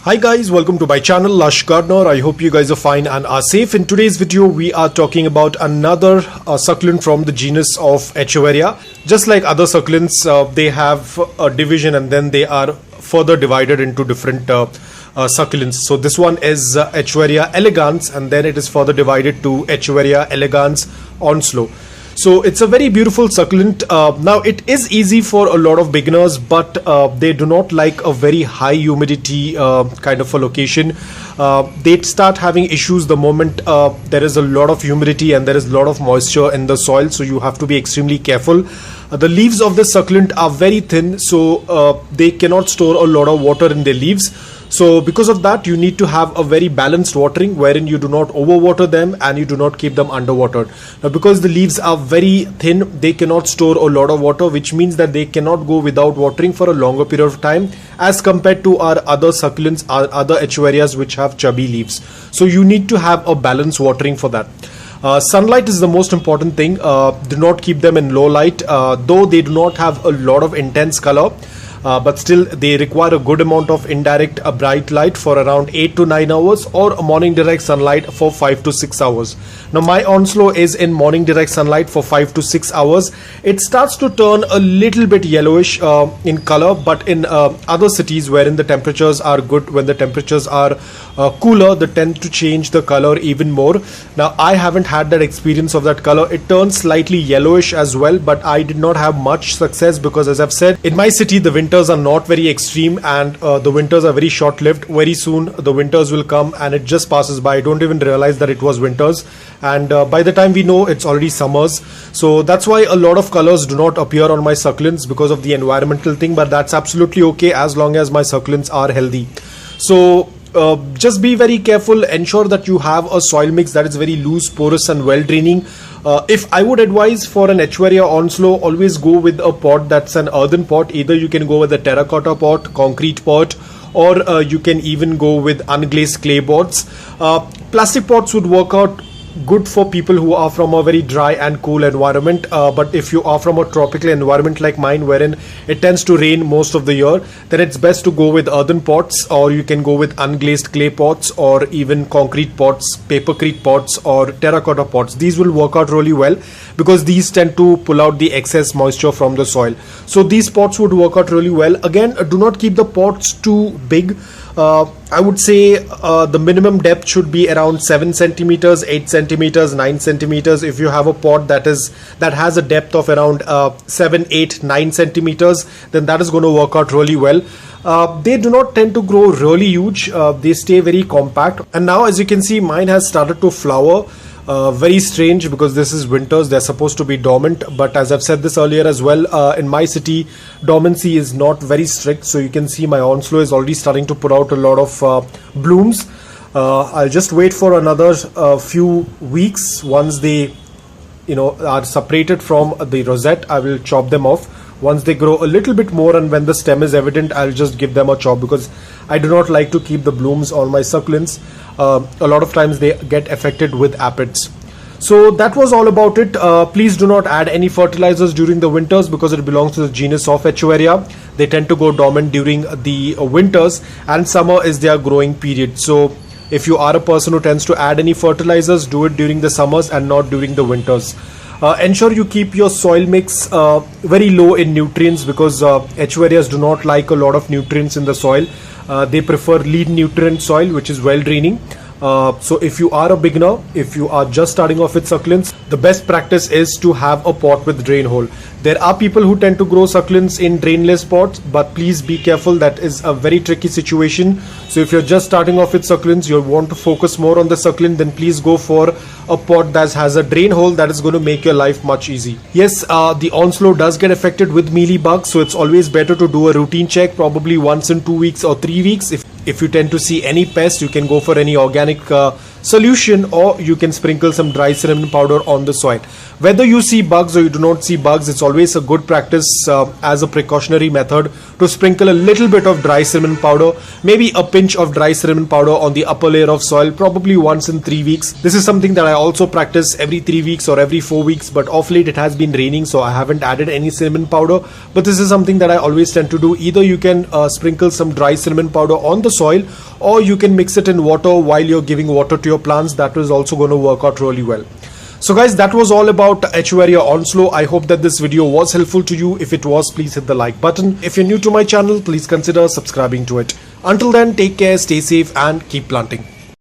Hi guys, welcome to my channel Lush Gardener. I hope you guys are fine and are safe. In today's video we are talking about another succulent from the genus of Echeveria. Just like other succulents, they have a division and then they are further divided into different succulents. So this one is Echeveria Elegans, and then it is further divided to Echeveria Elegans Onslow. So it's a very beautiful succulent. Now it is easy for a lot of beginners, but they do not like a very high humidity kind of a location. They start having issues the moment there is a lot of humidity and there is a lot of moisture in the soil, so you have to be extremely careful. The leaves of the succulent are very thin, so they cannot store a lot of water in their leaves. So because of that, you need to have a very balanced watering wherein you do not overwater them and you do not keep them underwatered. Now because the leaves are very thin, they cannot store a lot of water, which means that they cannot go without watering for a longer period of time as compared to our other succulents, our other Echeverias which have chubby leaves. So you need to have a balanced watering for that. Sunlight is the most important thing. Do not keep them in low light, though they do not have a lot of intense color. But still they require a good amount of indirect bright light for around 8 to 9 hours, or a morning direct sunlight for 5 to 6 hours. Now my Onslow is in morning direct sunlight for 5 to 6 hours. It starts to turn a little bit yellowish in color, but in other cities wherein the temperatures are good, when the temperatures are cooler, they tend to change the color even more. Now I haven't had that experience of that color. It turns slightly yellowish as well, but I did not have much success because, as I've said, in my city the winters are not very extreme and the winters are very short-lived. Very soon the winters will come and it just passes by. I don't even realize that it was winters, and by the time we know, it's already summers. So that's why a lot of colors do not appear on my succulents, because of the environmental thing, but that's absolutely okay as long as my succulents are healthy. So just be very careful. Ensure that you have a soil mix that is very loose, porous and well draining. If I would advise for an Echeveria Onslow, always go with a pot that's an earthen pot. Either you can go with a terracotta pot, concrete pot, or you can even go with unglazed clay pots. Plastic pots would work out good for people who are from a very dry and cool environment, but if you are from a tropical environment like mine wherein it tends to rain most of the year, then it's best to go with earthen pots, or you can go with unglazed clay pots, or even concrete pots, papercrete pots or terracotta pots. These will work out really well because these tend to pull out the excess moisture from the soil. So these pots would work out really well. Again, do not keep the pots too big. I would say the minimum depth should be around 7 centimeters, 8 centimeters, 9 centimeters. If you have a pot that has a depth of around 7, 8, 9 centimeters, then that is going to work out really well. They do not tend to grow really huge. They stay very compact. And now, as you can see, mine has started to flower. Very strange, because this is winters, they're supposed to be dormant, but as I've said this earlier as well, in my city dormancy is not very strict. So you can see my Onslow is already starting to put out a lot of blooms. I'll just wait for another few weeks. Once they are separated from the rosette, I will chop them off. Once they grow a little bit more and when the stem is evident, I'll just give them a chop, because I do not like to keep the blooms on my succulents. A lot of times they get affected with aphids. So that was all about it. Please do not add any fertilizers during the winters, because it belongs to the genus of Echeveria. They tend to go dormant during the winters, and summer is their growing period. So if you are a person who tends to add any fertilizers, do it during the summers and not during the winters. Ensure you keep your soil mix very low in nutrients, because Echeverias do not like a lot of nutrients in the soil. They prefer lean nutrient soil, which is well draining. So if you are a beginner, if you are just starting off with succulents, the best practice is to have a pot with drain hole. There are people who tend to grow succulents in drainless pots, but please be careful. That is a very tricky situation. So if you're just starting off with succulents, you want to focus more on the succulent, then please go for a pot that has a drain hole. That is going to make your life much easy. Yes, the Onslow does get affected with mealybugs, so it's always better to do a routine check, probably once in 2 weeks or 3 weeks. If you tend to see any pest, you can go for any organic solution, or you can sprinkle some dry cinnamon powder on the soil. Whether you see bugs or you do not see bugs, it's always a good practice as a precautionary method to sprinkle a little bit of dry cinnamon powder, maybe a pinch of dry cinnamon powder on the upper layer of soil, probably once in 3 weeks. This is something that I also practice every 3 weeks or every 4 weeks, but of late it has been raining, so I haven't added any cinnamon powder. But this is something that I always tend to do. Either you can sprinkle some dry cinnamon powder on the soil, or you can mix it in water while you're giving water to your plants. That is also going to work out really well. So guys, that was all about Echeveria Onslow. I hope that this video was helpful to you. If it was, please hit the like button. If you're new to my channel, please consider subscribing to it. Until then, take care, stay safe and keep planting.